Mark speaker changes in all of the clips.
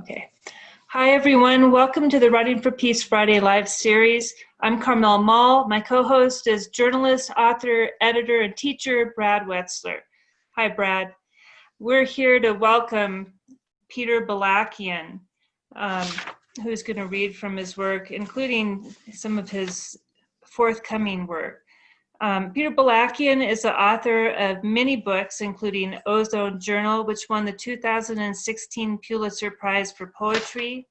Speaker 1: Okay. Hi, everyone. Welcome to the Writing for Peace Friday live series. I'm Carmel Mall. My co-host is journalist, author, editor, and teacher, Brad Wetzler. Hi, Brad. We're here to welcome Peter Balakian, who's going to read from his work, including some of his forthcoming work. Peter Balakian is the author of many books, including Ozone Journal, which won the 2016 Pulitzer Prize for Poetry.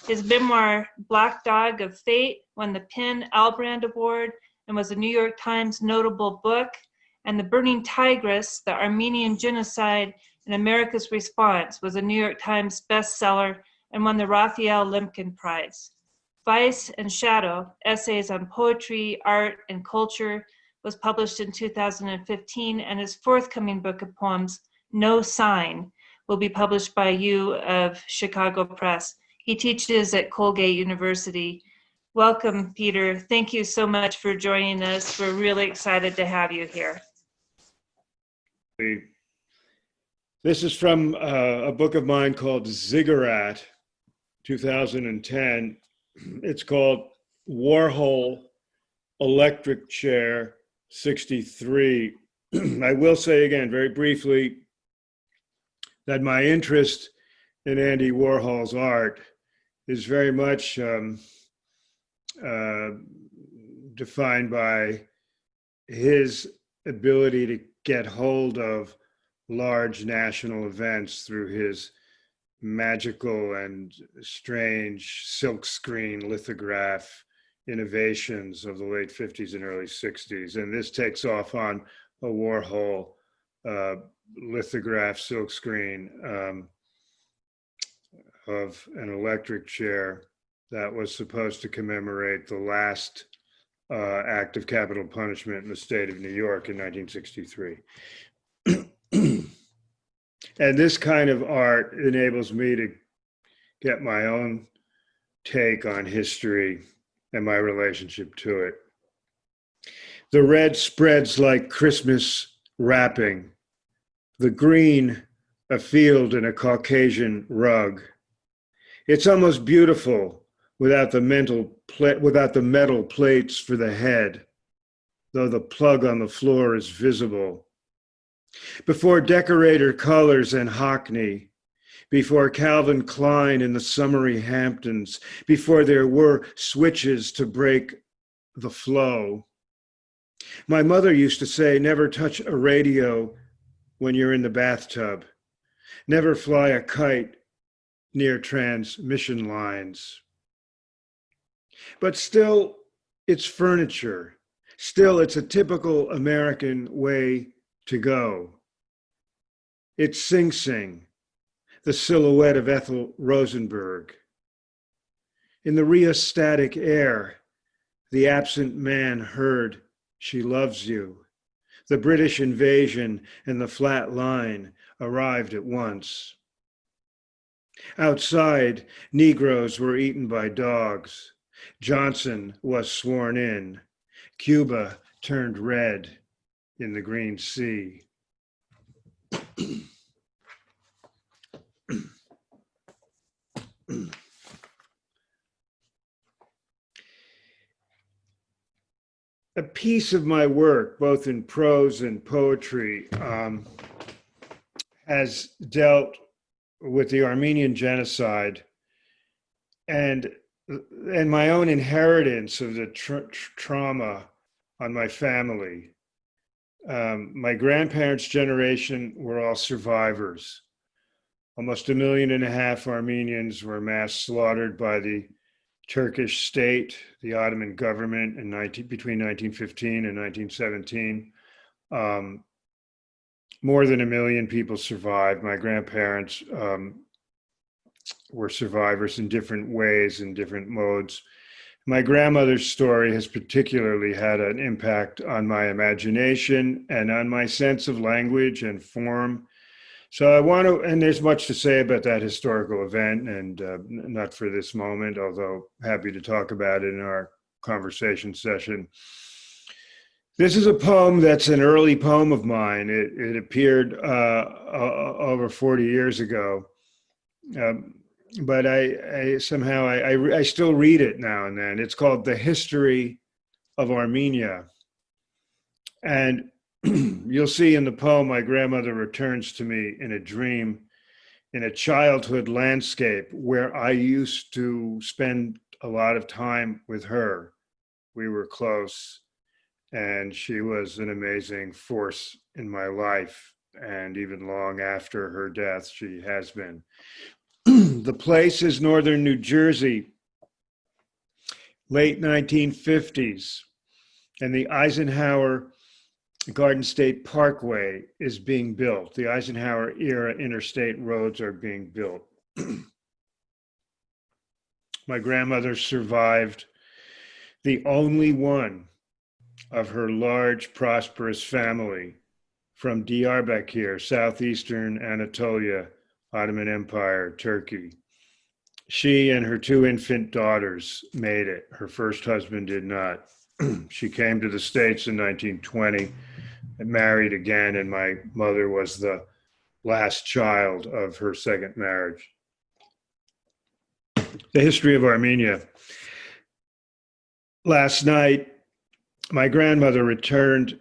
Speaker 1: His memoir, Black Dog of Fate, won the PEN Albrand Award and was a New York Times notable book. And The Burning Tigris, the Armenian Genocide and America's Response, was a New York Times bestseller and won the Raphael Lemkin Prize. Vice and Shadow, Essays on Poetry, Art, and Culture, was published in 2015, and his forthcoming book of poems, No Sign, will be published by you of Chicago Press. He teaches at Colgate University. Welcome, Peter. Thank you so much for joining us. We're really excited to have you here.
Speaker 2: This is from a book of mine called Ziggurat, 2010. It's called Warhol Electric Chair 63. I will say again, very briefly, that my interest in Andy Warhol's art is very much defined by his ability to get hold of large national events through his magical and strange silkscreen lithograph innovations of the late 50s and early 60s. And this takes off on a Warhol lithograph silkscreen of an electric chair that was supposed to commemorate the last act of capital punishment in the state of New York in 1963. And this kind of art enables me to get my own take on history and my relationship to it. The red spreads like Christmas wrapping, the green a field in a Caucasian rug. It's almost beautiful without the metal plates for the head, though the plug on the floor is visible. Before decorator colors and Hockney, before Calvin Klein in the summery Hamptons, before there were switches to break the flow. My mother used to say, never touch a radio when you're in the bathtub. Never fly a kite near transmission lines. But still, it's furniture. Still, it's a typical American way to go. It's Sing Sing, the silhouette of Ethel Rosenberg. In the rheostatic air, the absent man heard, she loves you. The British invasion and the flat line arrived at once. Outside, Negroes were eaten by dogs. Johnson was sworn in. Cuba turned red in the Green Sea. A piece of my work, both in prose and poetry, has dealt with the Armenian Genocide and my own inheritance of the trauma on my family. My grandparents' generation were all survivors. Almost 1.5 million Armenians were mass slaughtered by the Turkish state, the Ottoman government between 1915 and 1917. More than 1 million people survived. My grandparents were survivors in different ways, in different modes. My grandmother's story has particularly had an impact on my imagination and on my sense of language and form. So I want to, and there's much to say about that historical event, and not for this moment, although happy to talk about it in our conversation session. This is a poem that's an early poem of mine. It appeared over 40 years ago. but I somehow I still read it now and then. It's called The History of Armenia. And you'll see in the poem, my grandmother returns to me in a dream in a childhood landscape where I used to spend a lot of time with her. We were close, and she was an amazing force in my life. And even long after her death, she has been. The place is northern New Jersey, late 1950s, and the Eisenhower Garden State Parkway is being built. The Eisenhower era interstate roads are being built. My grandmother survived, the only one of her large, prosperous family from Diyarbakir, southeastern Anatolia, Ottoman Empire, Turkey. She and her two infant daughters made it. Her first husband did not. She came to the States in 1920 and married again, and my mother was the last child of her second marriage. The History of Armenia. Last night, my grandmother returned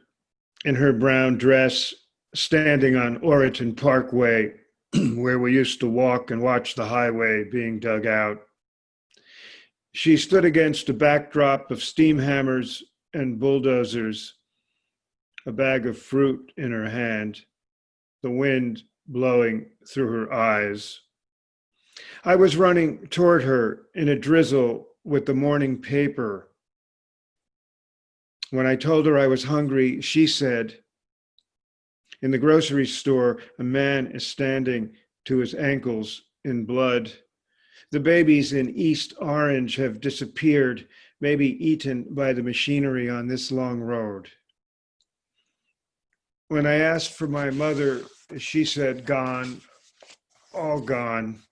Speaker 2: in her brown dress, standing on Oriton Parkway, where we used to walk and watch the highway being dug out. She stood against a backdrop of steam hammers and bulldozers, a bag of fruit in her hand, the wind blowing through her eyes. I was running toward her in a drizzle with the morning paper. When I told her I was hungry, she said, "In the grocery store, a man is standing to his ankles in blood. The babies in East Orange have disappeared, maybe eaten by the machinery on this long road." When I asked for my mother, she said, "Gone, all gone."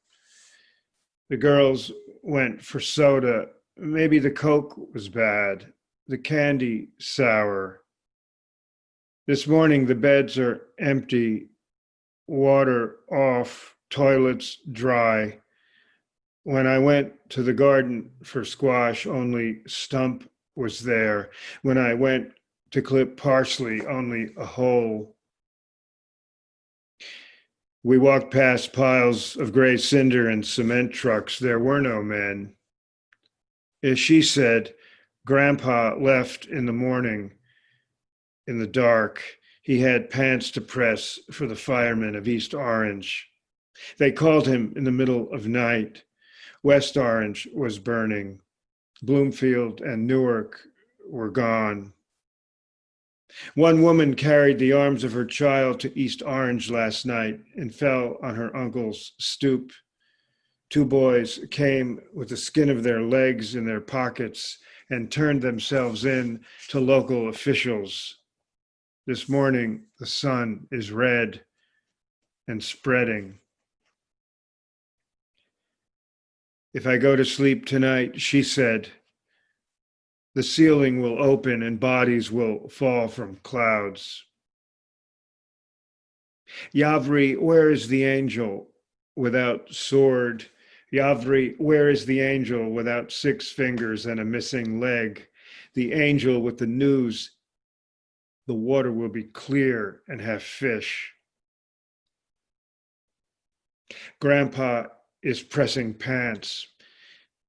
Speaker 2: The girls went for soda. Maybe the Coke was bad, the candy sour. This morning, the beds are empty, water off, toilets dry. When I went to the garden for squash, only stump was there. When I went to clip parsley, only a hole. We walked past piles of gray cinder and cement trucks. There were no men. As she said, Grandpa left in the morning in the dark. He had pants to press for the firemen of East Orange. They called him in the middle of night. West Orange was burning. Bloomfield and Newark were gone. One woman carried the arms of her child to East Orange last night and fell on her uncle's stoop. Two boys came with the skin of their legs in their pockets and turned themselves in to local officials. This morning, the sun is red and spreading. If I go to sleep tonight, she said, the ceiling will open and bodies will fall from clouds. Yavri, where is the angel without sword? Yavri, where is the angel without 6 fingers and a missing leg? The angel with the news, the water will be clear and have fish. Grandpa is pressing pants.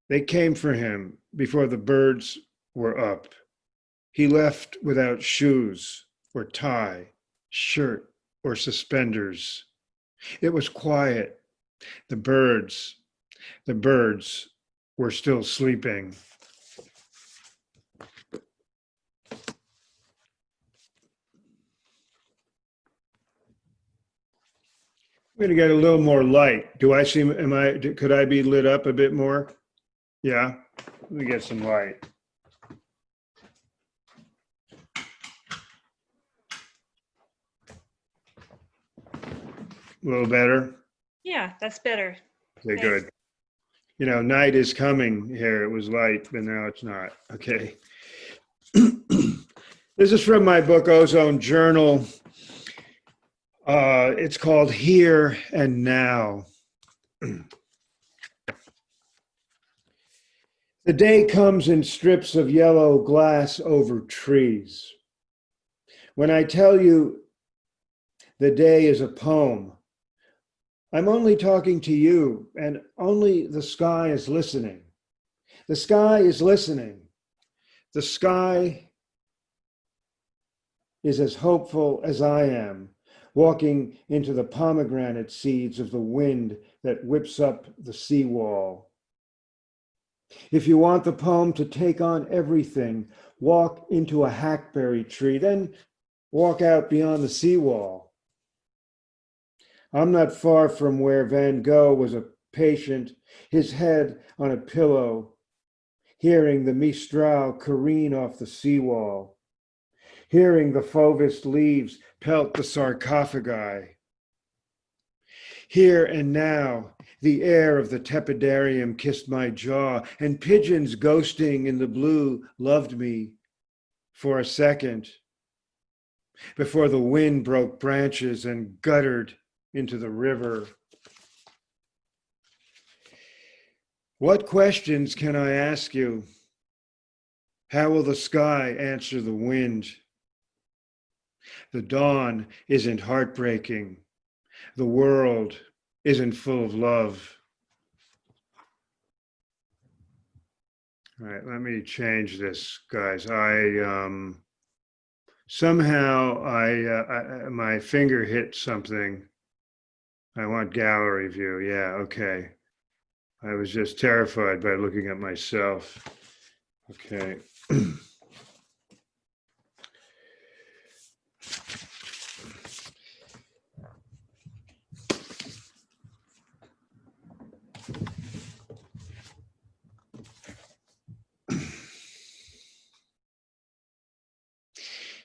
Speaker 2: They came for him before the birds were up. He left without shoes or tie, shirt or suspenders. It was quiet. The birds were still sleeping. I'm going to get a little more light. Do I seem, could I be lit up a bit more? Yeah, let me get some light. A little better?
Speaker 1: Yeah, that's better.
Speaker 2: Okay,
Speaker 1: Thanks.
Speaker 2: good. You know, night is coming here. It was light, but now it's not. Okay. This is from my book, Ozone Journal. It's called Here and Now. The day comes in strips of yellow glass over trees. When I tell you the day is a poem, I'm only talking to you, and only the sky is listening. The sky is listening. The sky is as hopeful as I am, walking into the pomegranate seeds of the wind that whips up the seawall. If you want the poem to take on everything, walk into a hackberry tree, then walk out beyond the seawall. I'm not far from where Van Gogh was a patient, his head on a pillow, hearing the Mistral careen off the seawall, hearing the Fauvist leaves pelt the sarcophagi. Here and now, the air of the tepidarium kissed my jaw, and pigeons ghosting in the blue loved me for a second before the wind broke branches and guttered into the river. What questions can I ask you? How will the sky answer the wind? The dawn isn't heartbreaking. The world isn't full of love. All right, let me change this, guys. Somehow my finger hit something. I want gallery view. Yeah, okay. I was just terrified by looking at myself. Okay.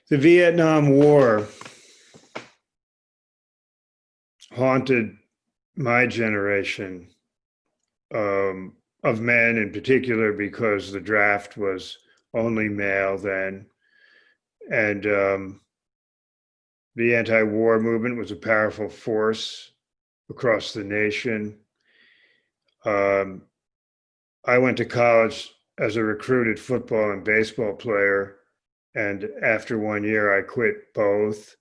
Speaker 2: The Vietnam War haunted my generation of men in particular, because the draft was only male then. And the anti-war movement was a powerful force across the nation. I went to college as a recruited football and baseball player. And after 1 year, I quit both.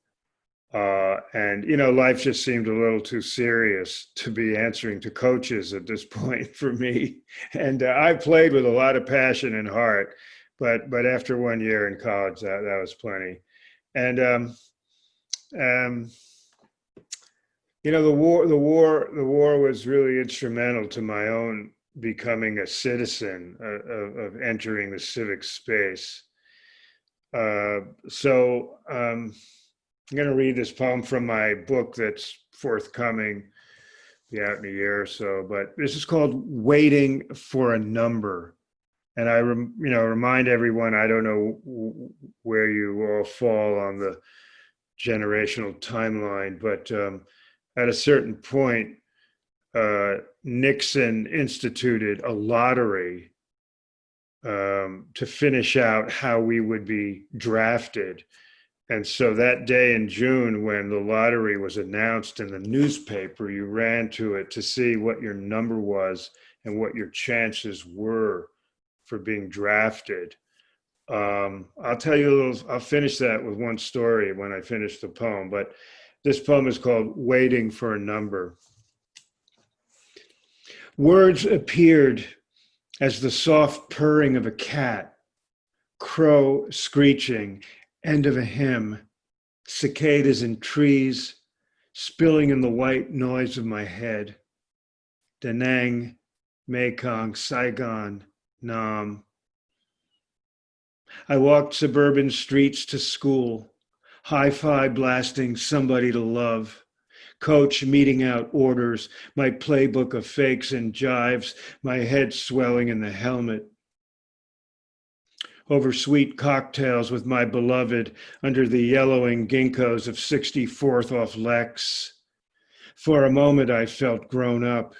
Speaker 2: And, you know, life just seemed a little too serious to be answering to coaches at this point for me. And I played with a lot of passion and heart, but after 1 year in college, that was plenty. And, you know, the war was really instrumental to my own becoming a citizen, of entering the civic space. So I'm going to read this poem from my book that's forthcoming, be out in a year or so, but this is called Waiting for a Number. And I remind everyone, I don't know where you all fall on the generational timeline, but at a certain point, Nixon instituted a lottery to finish out how we would be drafted. And so that day in June, when the lottery was announced in the newspaper, you ran to it to see what your number was and what your chances were for being drafted. I'll tell you I'll finish that with one story when I finish the poem, but this poem is called Waiting for a Number. Words appeared as the soft purring of a cat, crow screeching, end of a hymn, cicadas in trees, spilling in the white noise of my head. Da Nang, Mekong, Saigon, Nam. I walked suburban streets to school, hi-fi blasting Somebody to Love, coach meeting out orders, my playbook of fakes and jives, my head swelling in the helmet. Over sweet cocktails with my beloved under the yellowing ginkgos of 64th off Lex. For a moment I felt grown up.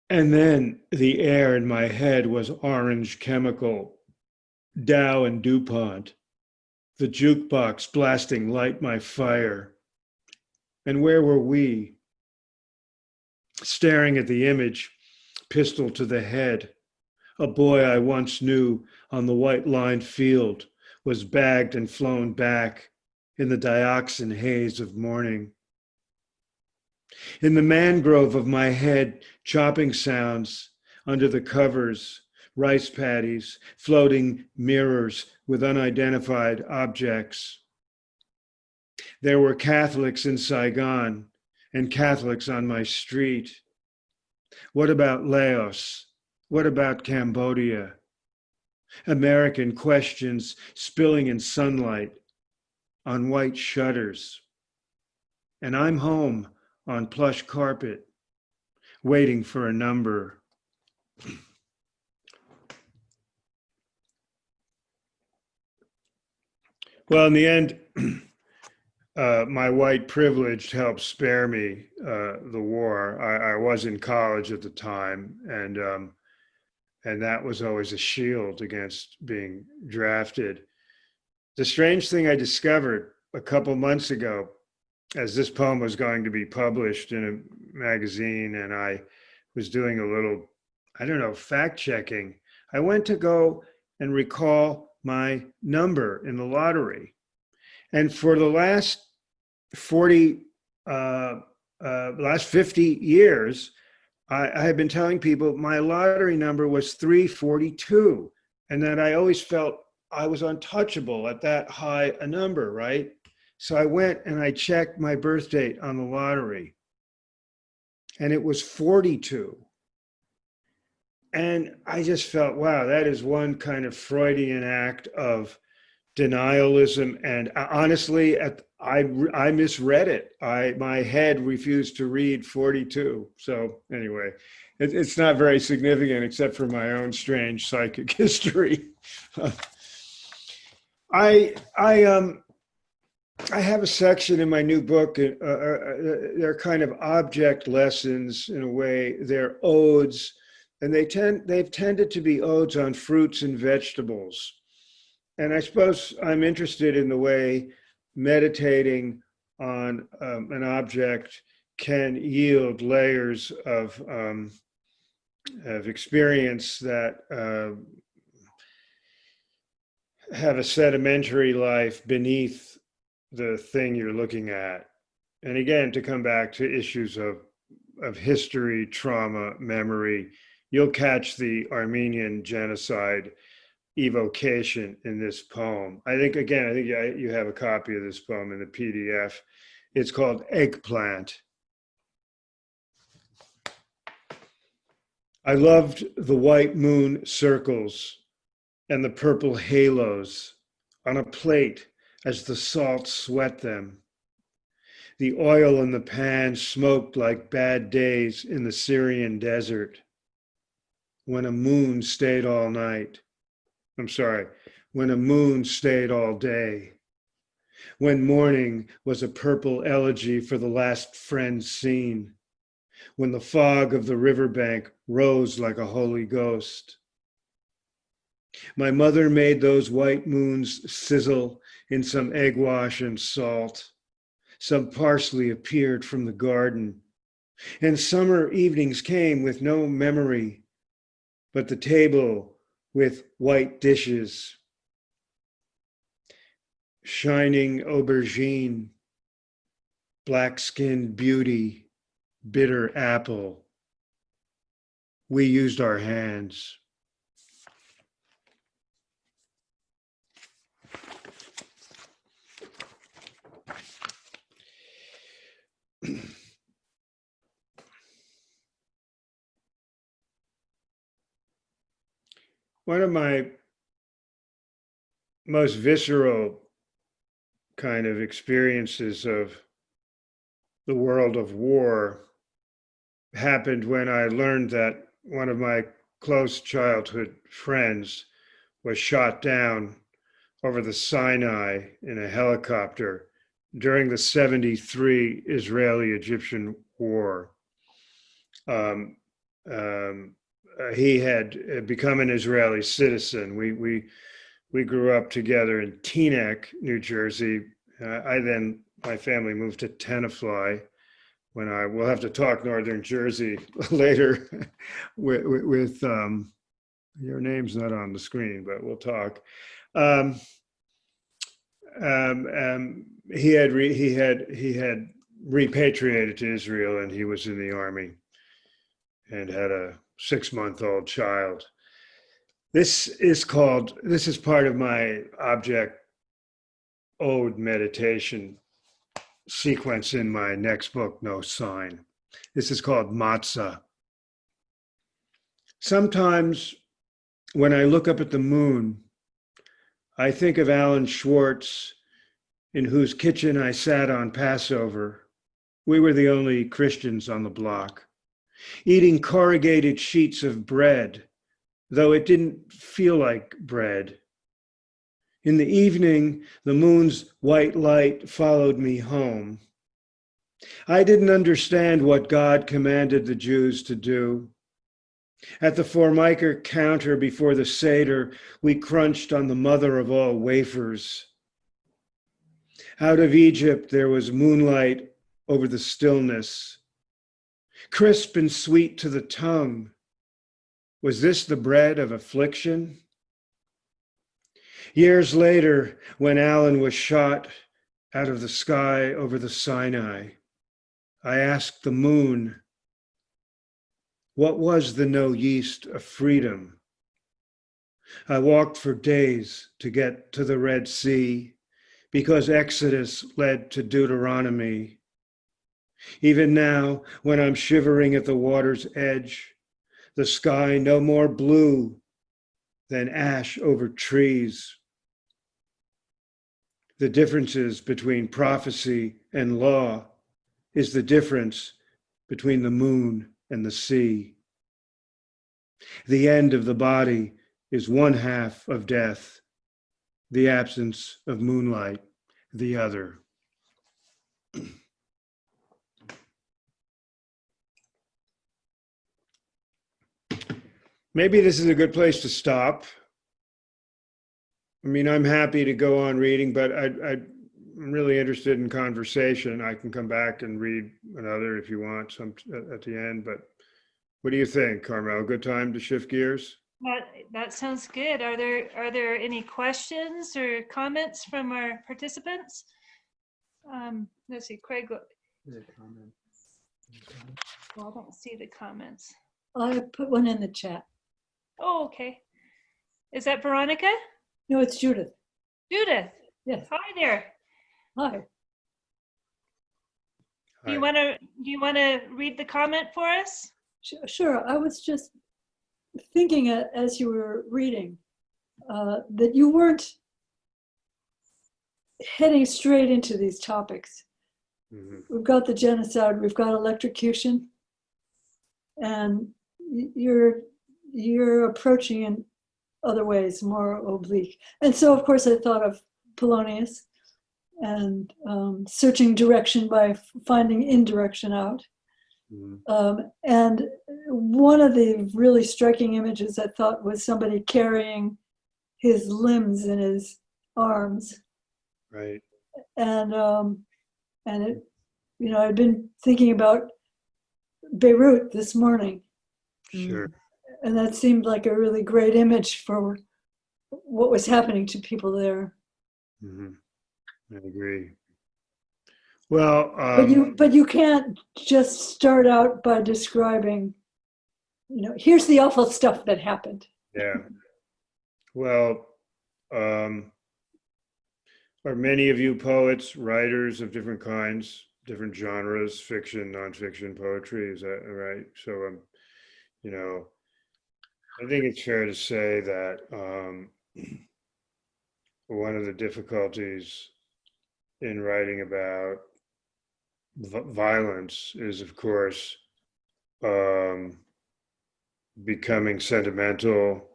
Speaker 2: And then the air in my head was orange chemical, Dow and DuPont, the jukebox blasting Light My Fire. And where were we? Staring at the image, pistol to the head, A boy I once knew on the white-lined field was bagged and flown back in the dioxin haze of morning. In the mangrove of my head, chopping sounds under the covers, rice paddies, floating mirrors with unidentified objects. There were Catholics in Saigon and Catholics on my street. What about Laos? What about Cambodia? American questions spilling in sunlight on white shutters. And I'm home on plush carpet, waiting for a number. Well, in the end, my white privilege helped spare me the war. I was in college at the time, and that was always a shield against being drafted. The strange thing I discovered a couple months ago, as this poem was going to be published in a magazine, and I was doing a little, fact checking, I went to go and recall my number in the lottery. And for the last 50 years, I had been telling people my lottery number was 342, and that I always felt I was untouchable at that high a number, right? So I went and I checked my birth date on the lottery, and it was 42. And I just felt, wow, that is one kind of Freudian act of denialism. And honestly, I misread it. My head refused to read 42. So anyway, it's not very significant except for my own strange psychic history. I have a section in my new book. They're kind of object lessons in a way. They're odes, and they've tended to be odes on fruits and vegetables. And I suppose I'm interested in the way meditating on an object can yield layers of experience that have a sedimentary life beneath the thing you're looking at. And again, to come back to issues of history, trauma, memory, you'll catch the Armenian Genocide evocation in this poem. I think you have a copy of this poem in the PDF. It's called Eggplant. I loved the white moon circles and the purple halos on a plate as the salt sweat them. The oil in the pan smoked like bad days in the Syrian desert. When a moon stayed all night. When a moon stayed all day. When morning was a purple elegy for the last friend seen. When the fog of the riverbank rose like a Holy Ghost. My mother made those white moons sizzle in some egg wash and salt. Some parsley appeared from the garden. And summer evenings came with no memory, but the table with white dishes. Shining aubergine, black-skinned beauty, bitter apple. We used our hands. One of my most visceral kind of experiences of the world of war happened when I learned that one of my close childhood friends was shot down over the Sinai in a helicopter during the 73 Israeli-Egyptian War. He had become an Israeli citizen. We grew up together in Teaneck, New Jersey. My family moved to Tenafly. We'll have to talk Northern Jersey later with Your name's not on the screen, but we'll talk. Um, he had repatriated to Israel, and he was in the army and had a 6-month-old child. This is part of my object ode meditation sequence in my next book, No Sign. This is called Matzah. Sometimes when I look up at the moon, I think of Alan Schwartz, in whose kitchen I sat on Passover. We were the only Christians on the block, eating corrugated sheets of bread, though it didn't feel like bread. In the evening, the moon's white light followed me home. I didn't understand what God commanded the Jews to do. At the Formica counter before the Seder, we crunched on the mother of all wafers. Out of Egypt, there was moonlight over the stillness, crisp and sweet to the tongue. Was this the bread of affliction? Years later, when Alan was shot out of the sky over the Sinai, I asked the moon, what was the no yeast of freedom? I walked for days to get to the Red Sea because Exodus led to Deuteronomy. Even now, when I'm shivering at the water's edge, the sky no more blue than ash over trees. The differences between prophecy and law is the difference between the moon and the sea. The end of the body is one half of death, the absence of moonlight, the other. Maybe this is a good place to stop. I mean, I'm happy to go on reading, but I'm really interested in conversation. I can come back and read another if you want some at the end, but what do you think, Carmel? Good time to shift gears?
Speaker 1: That sounds good. Are there any questions or comments from our participants? Let's see, Craig. Well, I don't see the comments.
Speaker 3: I put one in the chat.
Speaker 1: Oh, okay. Is that Veronica?
Speaker 3: No, it's Judith.
Speaker 1: Judith.
Speaker 3: Yes.
Speaker 1: Hi there.
Speaker 3: Hi.
Speaker 1: Do you want to read the comment for us?
Speaker 3: Sure. I was just thinking as you were reading that you weren't heading straight into these topics. Mm-hmm. We've got the genocide, we've got electrocution, and you're approaching in other ways, more oblique. And so, of course, I thought of Polonius and searching direction by finding indirection out. Mm-hmm. And one of the really striking images I thought was somebody carrying his limbs in his arms.
Speaker 2: Right.
Speaker 3: And it, I'd been thinking about Beirut this morning.
Speaker 2: Sure.
Speaker 3: And that seemed like a really great image for what was happening to people there.
Speaker 2: Mm-hmm. I agree. Well,
Speaker 3: but you can't just start out by describing, here's the awful stuff that happened.
Speaker 2: Yeah. Well, are many of you poets, writers of different kinds, different genres, fiction, nonfiction, poetry? Is that right? So, I think it's fair to say that one of the difficulties in writing about violence is, of course, becoming sentimental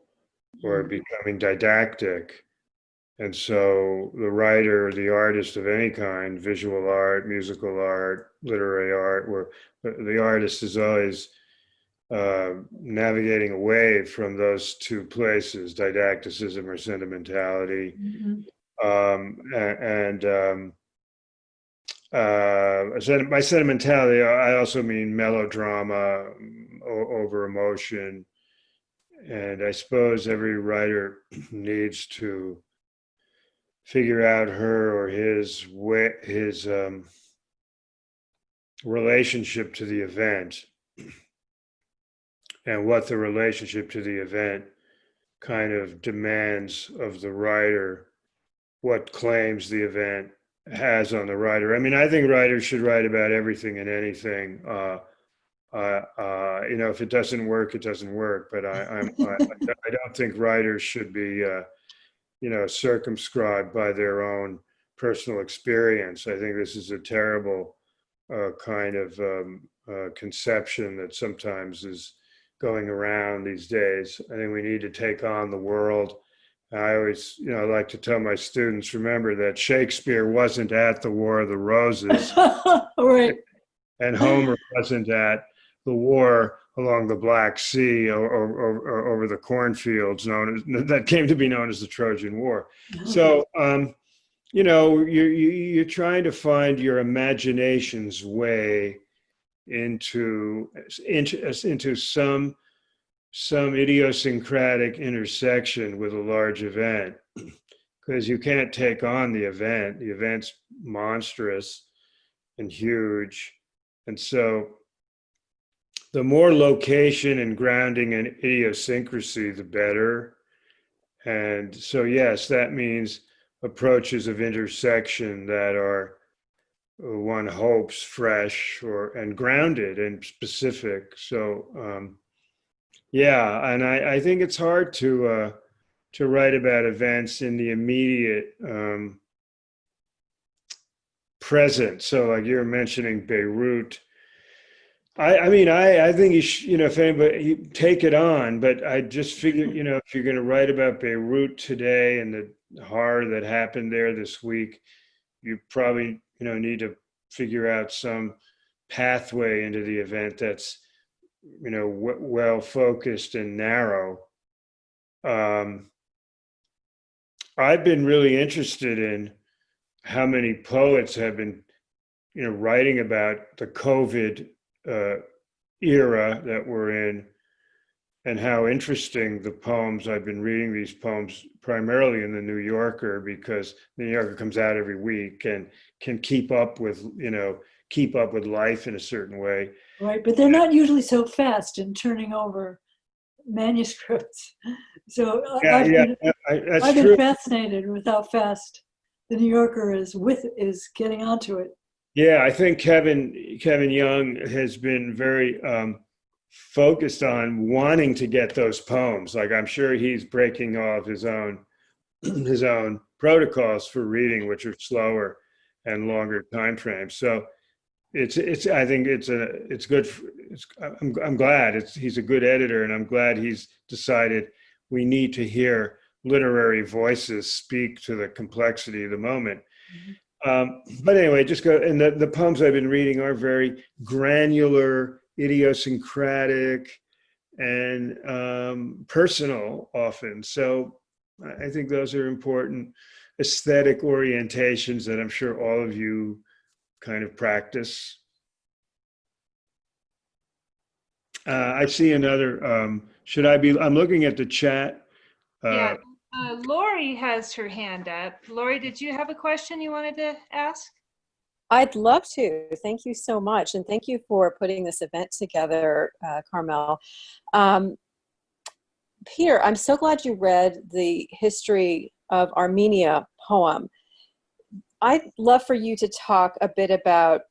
Speaker 2: or becoming didactic. And so the writer, the artist of any kind, visual art, musical art, literary art, where the artist is always navigating away from those two places, didacticism or sentimentality. Mm-hmm. By sentimentality, I also mean melodrama, over emotion, And I suppose every writer needs to figure out her or his relationship to the event, and what the relationship to the event kind of demands of the writer, what claims the event has on the writer. I mean, I think writers should write about everything and anything. If it doesn't work, it doesn't work. But I don't think writers should be, circumscribed by their own personal experience. I think this is a terrible kind of conception that sometimes is going around these days. I think we need to take on the world. I always, like to tell my students, remember that Shakespeare wasn't at the War of the Roses.
Speaker 3: Right.
Speaker 2: And Homer wasn't at the war along the Black Sea or over the cornfields that came to be known as the Trojan War. So, you're trying to find your imagination's way into some idiosyncratic intersection with a large event, because you can't take on the event. The event's monstrous and huge. And so the more location and grounding and idiosyncrasy, the better. And so, yes, that means approaches of intersection that are, one hopes, fresh and grounded and specific. So, and I think it's hard to write about events in the immediate present. So, like you're mentioning Beirut. I think if anybody, you take it on, but I just figure, if you're going to write about Beirut today and the horror that happened there this week, you probably, need to figure out some pathway into the event that's, well focused and narrow. I've been really interested in how many poets have been, writing about the COVID era that we're in, and how interesting the poems. I've been reading these poems primarily in the New Yorker, because the New Yorker comes out every week and can keep up with life in a certain way.
Speaker 3: Right, but they're not usually so fast in turning over manuscripts. So I've been fascinated with how fast the New Yorker is getting onto it.
Speaker 2: Yeah, I think Kevin Young has been very focused on wanting to get those poems. Like, I'm sure he's breaking off his own protocols for reading, which are slower and longer time frames. So I think it's good. I'm glad he's a good editor, and I'm glad he's decided we need to hear literary voices speak to the complexity of the moment. Mm-hmm. But anyway, just go. And the poems I've been reading are very granular, idiosyncratic, and personal often. So I think those are important aesthetic orientations that I'm sure all of you kind of practice. I see another. I'm looking at the chat.
Speaker 1: Lori has her hand up. Lori, did you have a question you wanted to ask?
Speaker 4: I'd love to. Thank you so much. And thank you for putting this event together, Carmel. Peter, I'm so glad you read the History of Armenia poem. I'd love for you to talk a bit about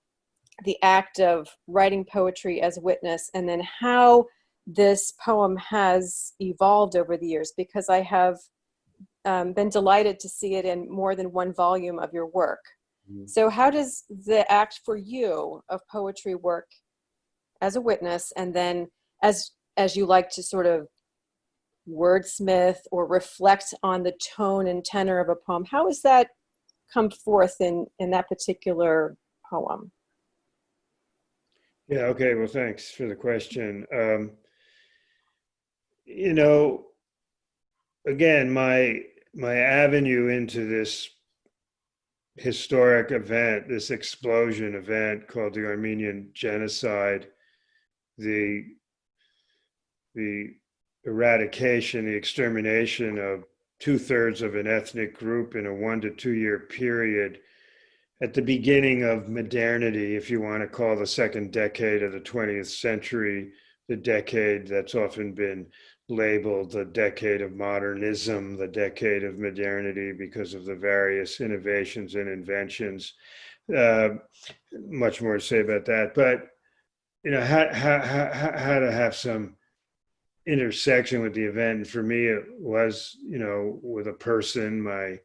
Speaker 4: the act of writing poetry as a witness, and then how this poem has evolved over the years, because I have been delighted to see it in more than one volume of your work. Mm-hmm. So how does the act for you of poetry work as a witness, and then as you like to sort of wordsmith or reflect on the tone and tenor of a poem, how has that come forth in that particular poem?
Speaker 2: Yeah, okay, well, thanks for the question. Again, my avenue into this historic event, this explosion event called the Armenian Genocide, the eradication, the extermination of 2/3 of an ethnic group in a 1 to 2 year period at the beginning of modernity, if you want to call the second decade of the 20th century, the decade that's often been labeled the decade of modernism, the decade of modernity because of the various innovations and inventions. Much more to say about that, but how to have some intersection with the event. And for me, it was, with a person, my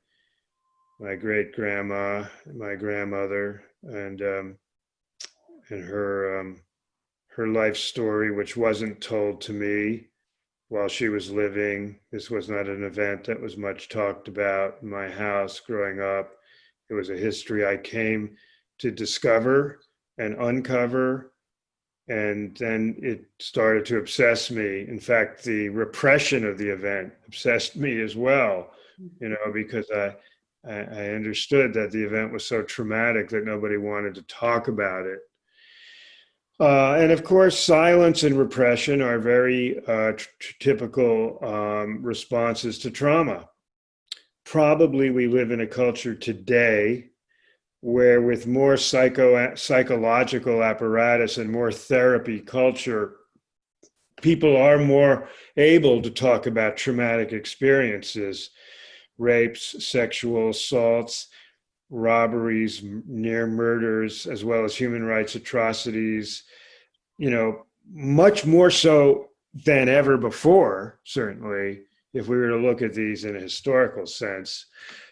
Speaker 2: great grandma, my grandmother, and her life story, which wasn't told to me while she was living. This was not an event that was much talked about in my house growing up. It was a history I came to discover and uncover, and then it started to obsess me. In fact, the repression of the event obsessed me as well, because I understood that the event was so traumatic that nobody wanted to talk about it. And of course, silence and repression are very typical responses to trauma. Probably we live in a culture today where, with more psychological apparatus and more therapy culture, people are more able to talk about traumatic experiences, rapes, sexual assaults, robberies, near murders, as well as human rights atrocities, much more so than ever before, certainly, if we were to look at these in a historical sense.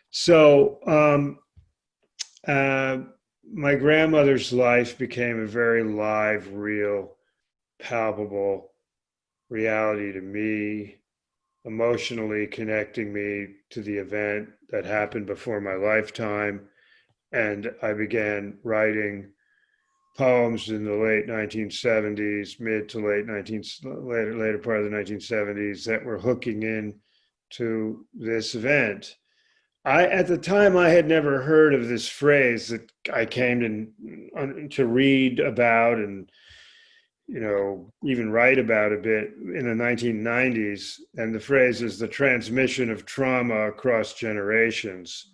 Speaker 2: So my grandmother's life became a very live, real, palpable reality to me, emotionally connecting me to the event that happened before my lifetime. And I began writing poems in the late 1970s, mid to later part of the 1970s, that were hooking in to this event. At the time, I had never heard of this phrase that I came to read about and, even write about a bit in the 1990s. And the phrase is the transmission of trauma across generations.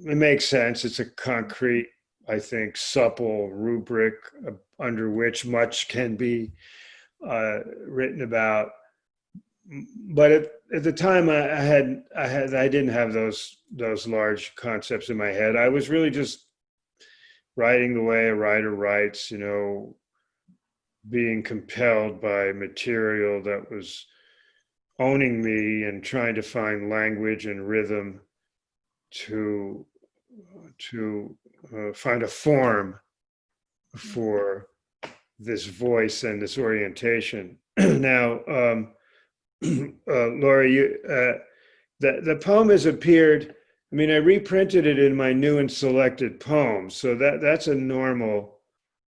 Speaker 2: It makes sense. It's a concrete, I think, supple rubric under which much can be written about. But at the time, I didn't have those large concepts in my head. I was really just writing the way a writer writes, being compelled by material that was owning me and trying to find language and rhythm to find a form for this voice and this orientation. Now, Laurie, the poem has appeared. I mean, I reprinted it in my new and selected poems, so that's a normal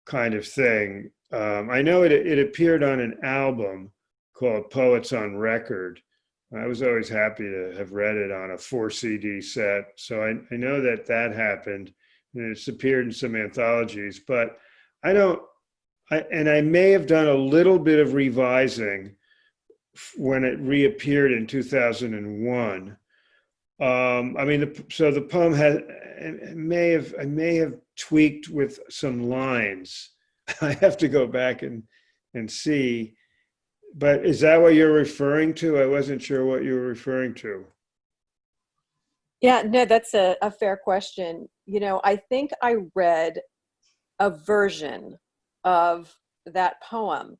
Speaker 2: kind of thing. I know it appeared on an album called Poets on Record. I was always happy to have read it on a 4 CD set. So I know that happened, and it's appeared in some anthologies, but I may have done a little bit of revising when it reappeared in 2001. So the poem I may have tweaked with some lines. I have to go back and see. But is that what you're referring to? I wasn't sure what you were referring to.
Speaker 4: Yeah, no, that's a fair question. I think I read a version of that poem.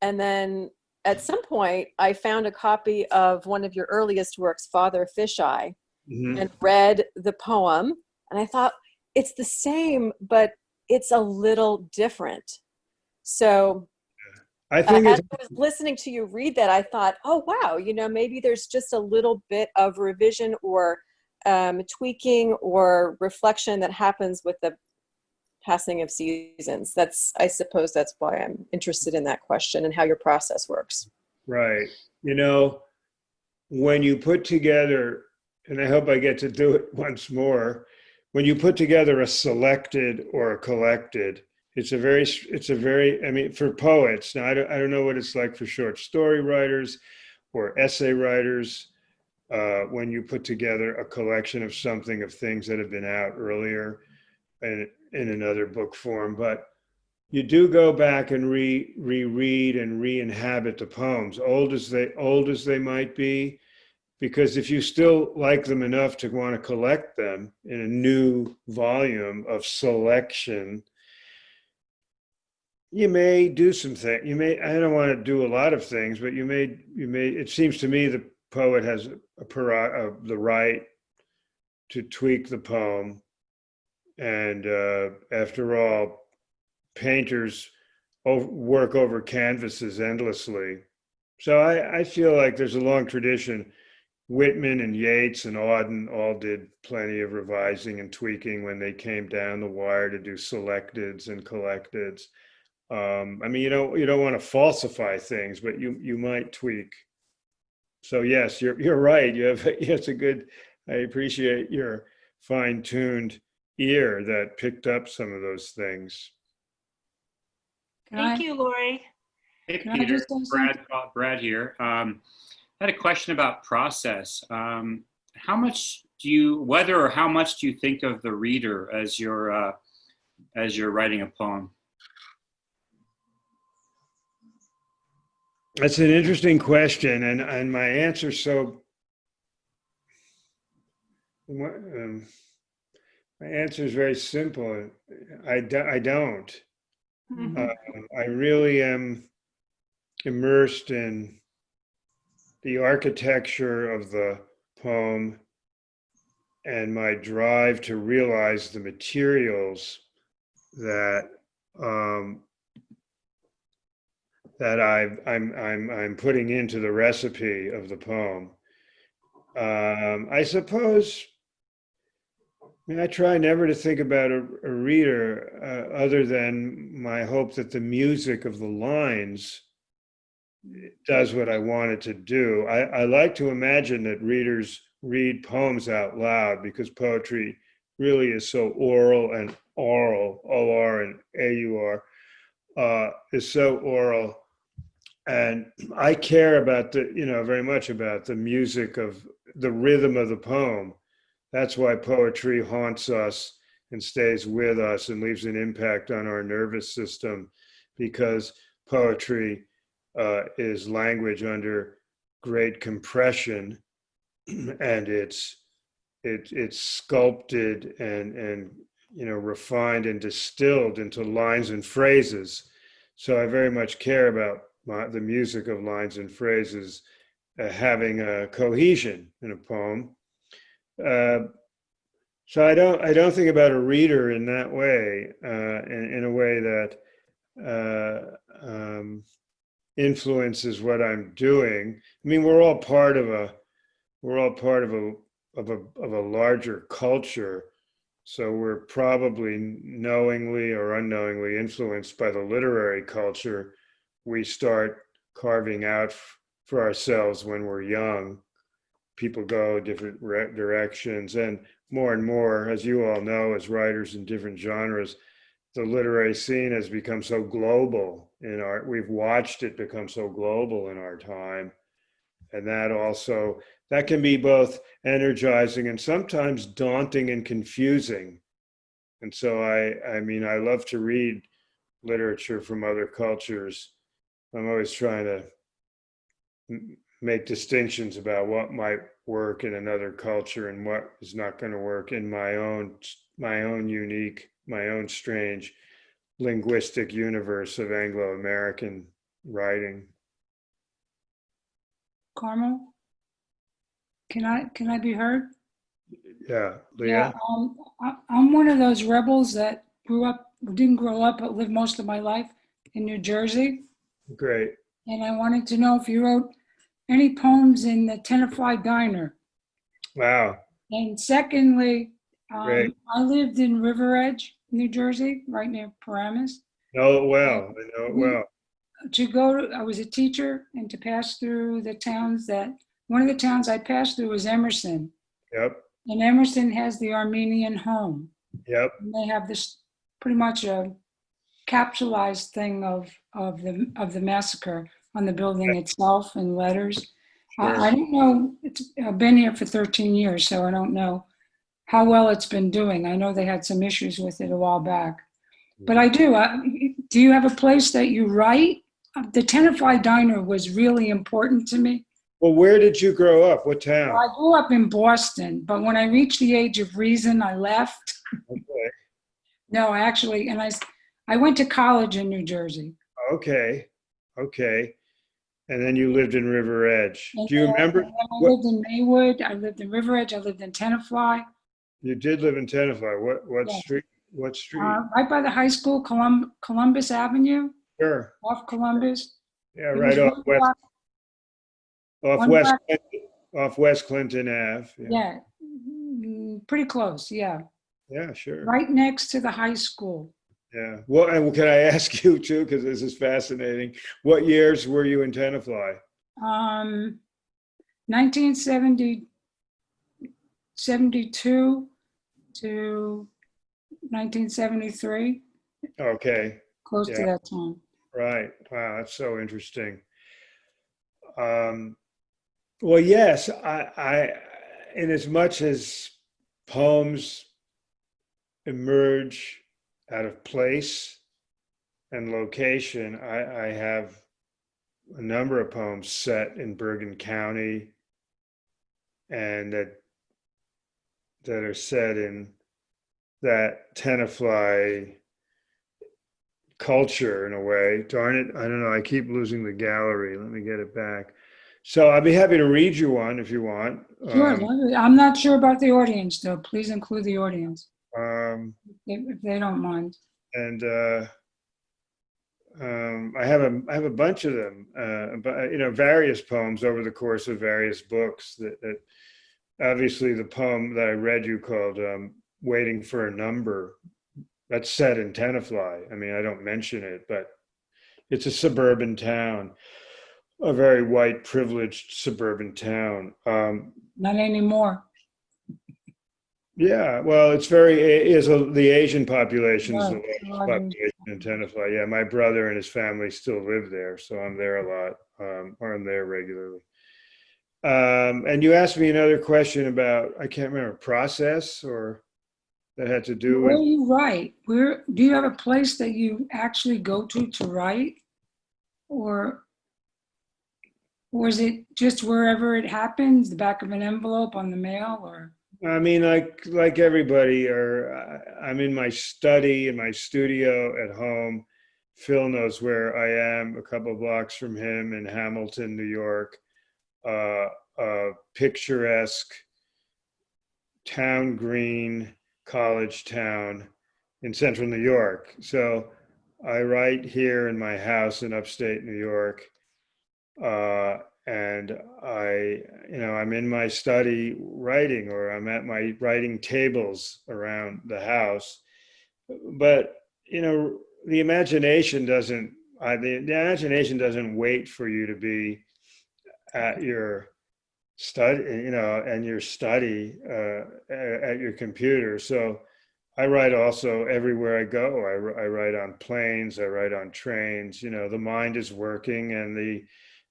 Speaker 4: And then at some point, I found a copy of one of your earliest works, Father Fisheye, and read the poem. And I thought, it's the same, but it's a little different. So
Speaker 2: I think
Speaker 4: as I was listening to you read that, I thought, oh, wow, maybe there's just a little bit of revision or tweaking or reflection that happens with the passing of seasons. I suppose that's why I'm interested in that question and how your process works.
Speaker 2: Right. When you put together, and I hope I get to do it once more, when you put together a selected or a collected, it's a very, I mean, for poets, now I don't know what it's like for short story writers or essay writers, when you put together a collection of something, of things that have been out earlier and in another book form, but you do go back and reread and re-inhabit the poems, old as they might be, because if you still like them enough to want to collect them in a new volume of selection, you may do some things. I don't want to do a lot of things, but you may, it seems to me the poet has the right to tweak the poem. And after all, painters work over canvases endlessly. So I feel like there's a long tradition. Whitman and Yeats and Auden all did plenty of revising and tweaking when they came down the wire to do selecteds and collecteds. I mean, you don't want to falsify things, but you might tweak. So yes, you're right. It's a good. I appreciate your fine-tuned ear that picked up some of those things.
Speaker 1: Thank you, Lori.
Speaker 5: Hey,
Speaker 3: Can I
Speaker 5: Peter,
Speaker 3: just say something?
Speaker 5: Brad here. I had a question about process. How much do you think of the reader as you're writing a poem?
Speaker 2: That's an interesting question, and my answer my answer is very simple. I don't.
Speaker 1: Mhm.
Speaker 2: I really am immersed in the architecture of the poem and my drive to realize the materials that I'm putting into the recipe of the poem. I suppose, I mean, I try never to think about a reader other than my hope that the music of the lines does what I want it to do. I like to imagine that readers read poems out loud because poetry really is so oral, O-R and A-U-R, is so oral. And I care about very much about the music of the rhythm of the poem. That's why poetry haunts us and stays with us and leaves an impact on our nervous system, because poetry is language under great compression, and it's sculpted and refined and distilled into lines and phrases. So I very much care about the music of lines and phrases having a cohesion in a poem. So I don't think about a reader in that way, in a way that influences what I'm doing. I mean, we're all part of a larger culture, so we're probably knowingly or unknowingly influenced by the literary culture we start carving out for ourselves when we're young. People go different directions, and more, as you all know, as writers in different genres, the literary scene has become so global we've watched it become so global in our time. And that can be both energizing and sometimes daunting and confusing. And so I mean, I love to read literature from other cultures. I'm always trying to make distinctions about what might work in another culture and what is not going to work in my own unique, my own strange linguistic universe of Anglo-American writing.
Speaker 6: Carmel, can I be heard?
Speaker 2: Yeah, Leah?
Speaker 6: Yeah, I'm one of those rebels that didn't grow up, but lived most of my life in New Jersey.
Speaker 2: Great.
Speaker 6: And I wanted to know if you wrote any poems in the Tenafly Diner.
Speaker 2: Wow.
Speaker 6: And secondly,
Speaker 2: Great.
Speaker 6: I lived in River Edge, New Jersey, right near Paramus.
Speaker 2: Know it well. I know it well.
Speaker 6: I was a teacher, and to pass through the towns one of the towns I passed through was Emerson.
Speaker 2: Yep.
Speaker 6: And Emerson has the Armenian home.
Speaker 2: Yep.
Speaker 6: And they have this pretty much a capsulized thing of the massacre on the building itself in letters.
Speaker 2: Sure.
Speaker 6: I don't know. I've been here for 13 years, so I don't know how well it's been doing. I know they had some issues with it a while back, but I do. Do you have a place that you write? The Tenafly Diner was really important to me.
Speaker 2: Well, where did you grow up? What town?
Speaker 6: Well, I grew up in Boston, but when I reached the age of reason, I left.
Speaker 2: Okay.
Speaker 6: No, actually, and I went to college in New Jersey.
Speaker 2: Okay. And then you lived in River Edge.
Speaker 6: And
Speaker 2: Do you remember?
Speaker 6: I lived in Maywood. I lived in River Edge. I lived in Tenafly.
Speaker 2: You did live in Tenafly. What
Speaker 6: Yeah.
Speaker 2: street? What street?
Speaker 6: Right by the high school, Columbus Avenue,
Speaker 2: Sure.
Speaker 6: off Columbus.
Speaker 2: Yeah,
Speaker 6: It
Speaker 2: right
Speaker 6: was
Speaker 2: off West.
Speaker 6: one block-
Speaker 2: Off West Clinton Ave.
Speaker 6: Yeah, pretty close. Yeah,
Speaker 2: Yeah, sure.
Speaker 6: right next to the high school.
Speaker 2: Yeah. Well, and can I ask you too, because this is fascinating. What years were you in Tenafly?
Speaker 6: 1972 to 1973.
Speaker 2: Okay.
Speaker 6: Close to that time.
Speaker 2: Right. Wow, that's so interesting. Well, yes, I in as much as poems emerge out of place and location, I have a number of poems set in Bergen County and that are set in that Tenafly culture in a way. Darn it, I don't know, I keep losing the gallery. Let me get it back. So I'd be happy to read you one if you want.
Speaker 6: Sure. I'm not sure about the audience, though. Please include the audience if they don't mind.
Speaker 2: And I have a bunch of them, but various poems over the course of various books. That obviously the poem that I read you called "Waiting for a Number." That's set in Tenafly. I mean, I don't mention it, but it's a suburban town, a very white, privileged suburban town.
Speaker 6: Not anymore.
Speaker 2: Yeah, well, it's the Asian population is the
Speaker 6: Right.
Speaker 2: largest population in Tenafly. Yeah, my brother and his family still live there, so I'm there a lot, or I'm there regularly. And you asked me another question about, I can't remember, process, or that had to do
Speaker 6: Where
Speaker 2: with.
Speaker 6: do you write? Where do you have a place that you actually go to write, or is it just wherever it happens, the back of an envelope on the mail, or?
Speaker 2: I mean, like everybody, or I'm in my study, in my studio at home. Phil knows where I am, a couple blocks from him in Hamilton, New York, a picturesque town green college town in central New York. So I write here in my house in upstate New York. And I'm in my study writing, or I'm at my writing tables around the house. But the imagination doesn't wait for you to be at your study, and your study at your computer. So I write also everywhere I go. I write on planes, I write on trains. The mind is working, and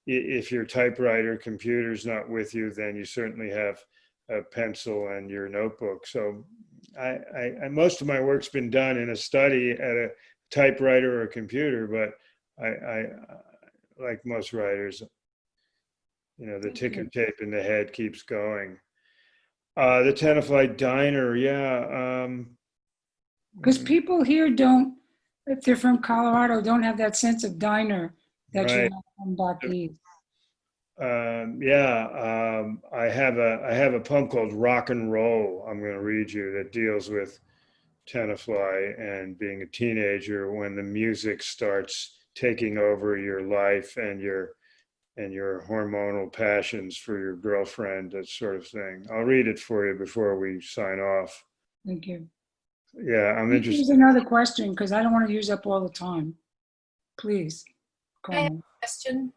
Speaker 2: if your typewriter computer's not with you, then you certainly have a pencil and your notebook. So I most of my work's been done in a study at a typewriter or a computer, but I like most writers, the ticker tape in the head keeps going. The Tenafly Diner, yeah.
Speaker 6: Because people here if they're from Colorado, don't have that sense of diner that you
Speaker 2: Right.
Speaker 6: have from back east.
Speaker 2: I have a poem called Rock and Roll I'm going to read you that deals with Tenafly and being a teenager when the music starts taking over your life and your hormonal passions for your girlfriend, that sort of thing. I'll read it for you before we sign off.
Speaker 6: Thank you.
Speaker 2: Yeah, I'm
Speaker 6: Here's
Speaker 2: interested.
Speaker 6: another question, because I don't want to use up all the time. Please.
Speaker 7: I have a question.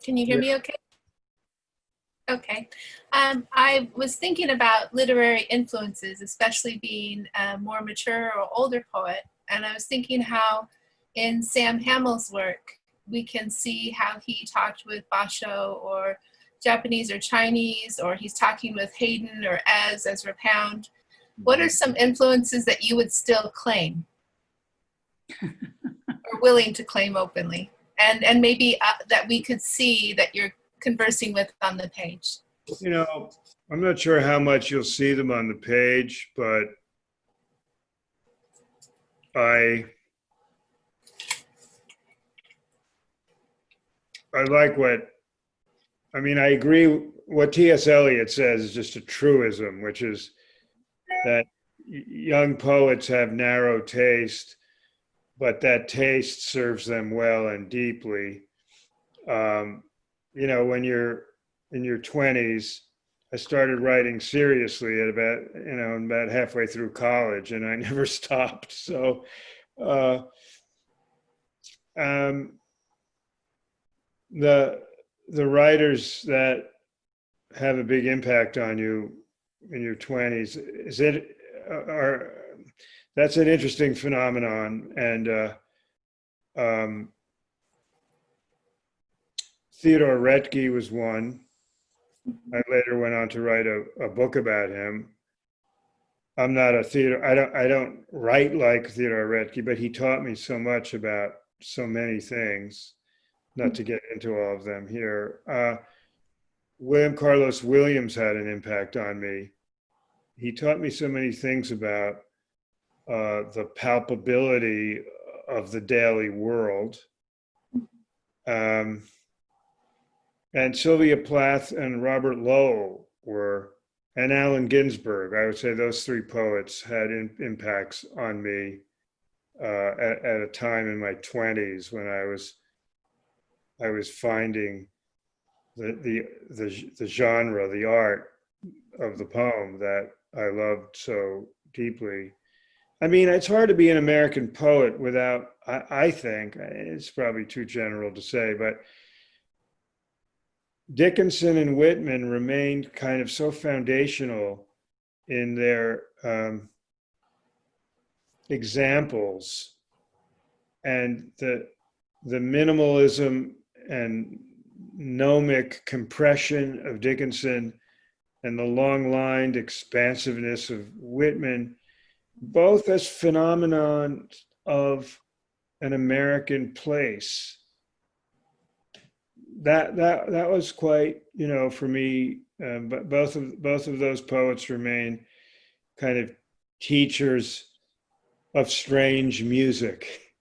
Speaker 7: Can you hear me okay? Okay. I was thinking about literary influences, especially being a more mature or older poet. And I was thinking how in Sam Hamill's work, we can see how he talked with Basho or Japanese or Chinese, or he's talking with Hayden or Ezra Pound. What are some influences that you would still claim or willing to claim openly? And maybe that we could see that you're conversing with on the page?
Speaker 2: You know, I'm not sure how much you'll see them on the page, but I like I agree. What T.S. Eliot says is just a truism, which is that young poets have narrow taste, but that taste serves them well and deeply. You know, when you're in your 20s, I started writing seriously at about halfway through college, and I never stopped. So, the writers that have a big impact on you in your 20s that's an interesting phenomenon. And Theodore Retke was one. I later went on to write a book about him. I'm not a Theodore, I don't write like Theodore Retke, but he taught me so much about so many things, not to get into all of them here. William Carlos Williams had an impact on me. He taught me so many things about the palpability of the daily world. And Sylvia Plath and Robert Lowell and Allen Ginsberg, I would say those three poets had impacts on me at a time in my 20s when I was finding the genre, the art of the poem that I loved so deeply. I mean, it's hard to be an American poet without, I think, it's probably too general to say, but Dickinson and Whitman remained kind of so foundational in their examples, and the minimalism and gnomic compression of Dickinson and the long-lined expansiveness of Whitman, both as phenomenon of an American place. That was quite, you know, for me. But both of those poets remain kind of teachers of strange music,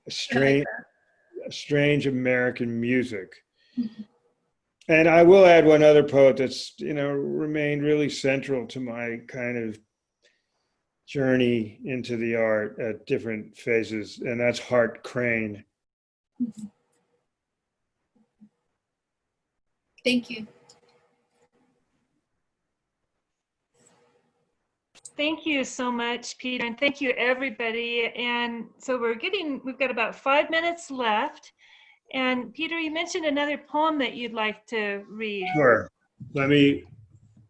Speaker 2: strange American music. And I will add one other poet that's, you know, remained really central to my kind of journey into the art at different phases, and that's Hart Crane.
Speaker 7: Thank you.
Speaker 1: Thank you so much, Peter, and thank you, everybody. And so we've got about 5 minutes left. And Peter, you mentioned another poem that you'd like to read.
Speaker 2: Sure. Let me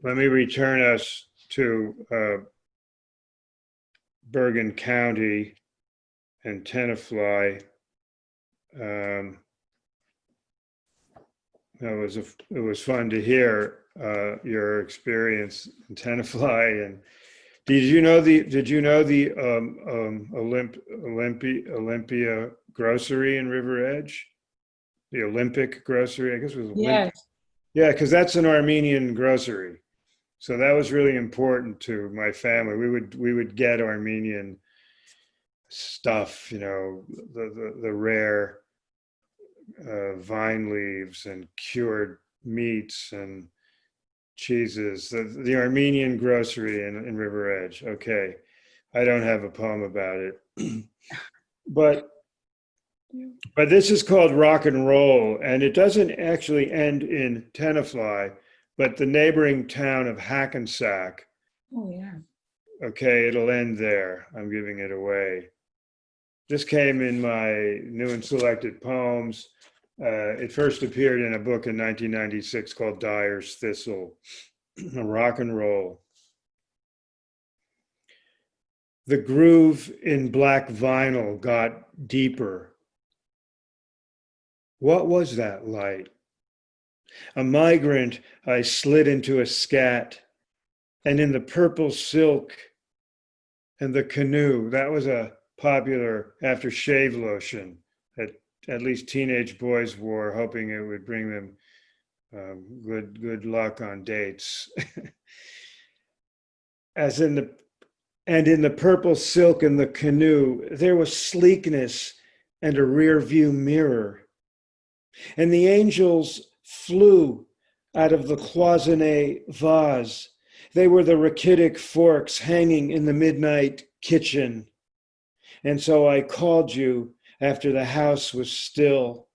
Speaker 2: return us to Bergen County and Tenafly. It was fun to hear your experience in Tenafly. And did you know the Olympia grocery in River Edge? The Olympic grocery, I guess it was Olympic.
Speaker 6: Yes.
Speaker 2: Yeah, because that's an Armenian grocery. So that was really important to my family. We would get Armenian stuff, you know, the rare vine leaves and cured meats and cheeses. The Armenian grocery in River Edge. Okay, I don't have a poem about it, but this is called Rock and Roll, and it doesn't actually end in Tenafly, but the neighboring town of Hackensack.
Speaker 6: Oh, yeah.
Speaker 2: Okay, it'll end there. I'm giving it away. This came in my new and selected poems. It first appeared in a book in 1996 called Dyer's Thistle. Rock and Roll. The groove in black vinyl got deeper. What was that light? A migrant, I slid into a scat, and in the purple silk and the canoe, that was a popular aftershave lotion that at least teenage boys wore, hoping it would bring them good luck on dates. In the purple silk and the canoe, there was sleekness and a rear view mirror. And the angels flew out of the cloisonné vase. They were the rachitic forks hanging in the midnight kitchen. And so I called you after the house was still,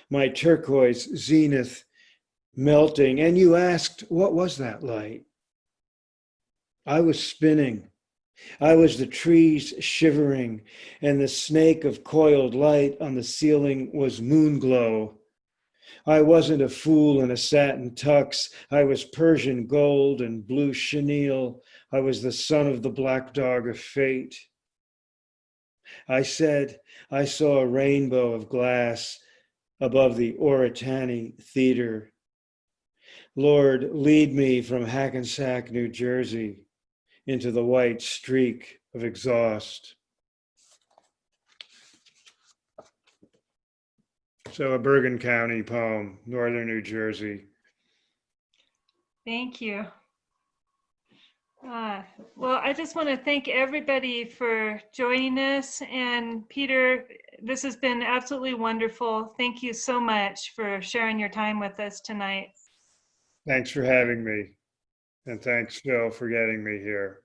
Speaker 2: my turquoise zenith melting. And you asked, what was that light? I was spinning. I was the trees shivering, and the snake of coiled light on the ceiling was moon glow. I wasn't a fool in a satin tux. I was Persian gold and blue chenille. I was the son of the black dog of fate. I said I saw a rainbow of glass above the Oritani Theater. Lord, lead me from Hackensack, New Jersey, into the white streak of exhaust. So a Bergen County poem, Northern New Jersey.
Speaker 1: Thank you. Well, I just want to thank everybody for joining us. And Peter, this has been absolutely wonderful. Thank you so much for sharing your time with us tonight.
Speaker 2: Thanks for having me. And thanks, Phil, for getting me here.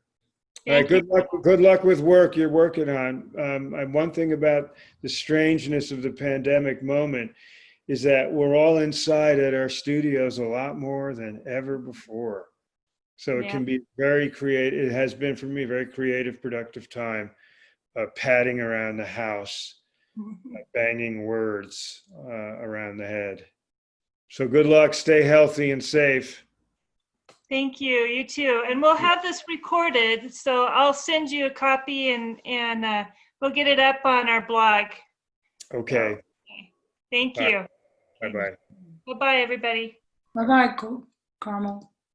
Speaker 2: All
Speaker 1: Thank
Speaker 2: right, good luck with work you're working on. One thing about the strangeness of the pandemic moment is that we're all inside at our studios a lot more than ever before. So it can be very creative. It has been for me very creative, productive time, padding around the house, banging words around the head. So good luck, stay healthy and safe.
Speaker 1: Thank you, you too. And we'll have this recorded, so I'll send you a copy and we'll get it up on our blog.
Speaker 2: Okay.
Speaker 1: Thank you.
Speaker 2: Bye-bye.
Speaker 1: Bye-bye, everybody.
Speaker 6: Bye-bye, Carmel.